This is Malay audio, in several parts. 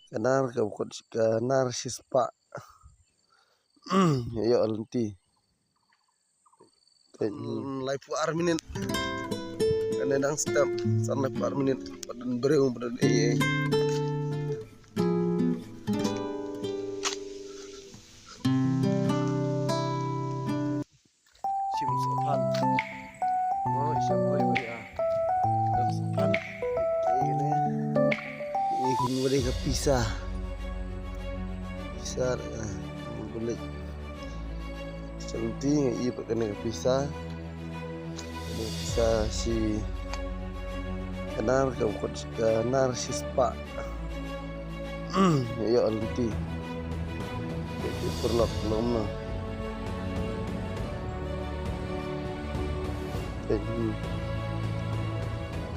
Kanar ka bukod kanar sispa. Yo alenti. Lai puar minit. Kanedang step sanai puar minit padan bereung padan Sim sopan. Mau siapa ya? Dan sopan. Ini boleh ke pisah. Pisah boleh. Cantik ia pakai ke pisah. Ini pisah si kanar kanar sispa. Ya alenti. Jadi perlu nama.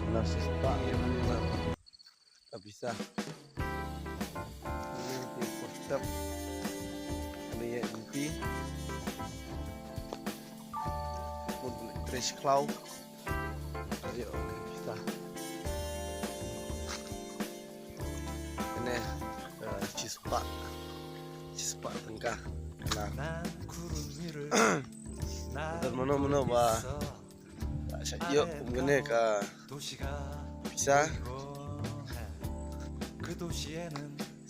Kanar sispa yang mana? Tak bisa. Ini konsep. Ini ya inti. Untuk trash cloud. Ayo bisa. Ini cispa tengkah kanar. Dan mana bah. Yuk, mungkin ke bisa.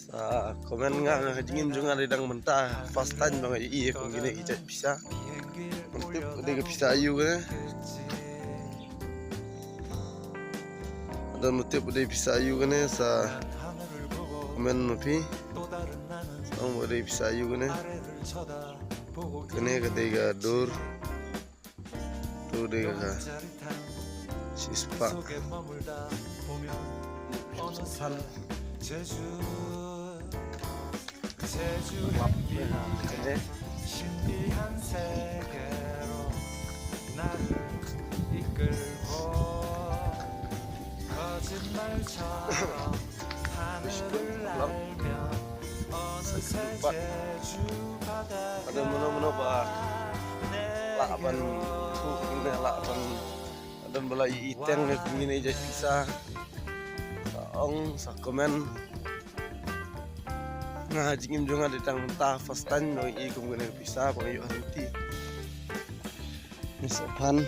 Sa komen nggak ngajingin juga redang mentah fast time bang iya mungkin kita bisa. Mantep udah ke bisa ayu kan. Ada mantep udah bisa ayu kan sa komen nupi. Sama udah bisa ayu kan. Kene ketiga dur. Tuh deh kak. Sispa. Sopan. Kene. 신비한 세계로 나를 이끌고 거짓말처럼 하늘을 날며 어느새 제주 바다에 Ada mana bah laban tuh ini laban dan belai iteng nih begini aja bisa. Saong sa komen ngajingin juga di tang mentah fastan no i kemudian bisa pengayu henti. Ini sopan.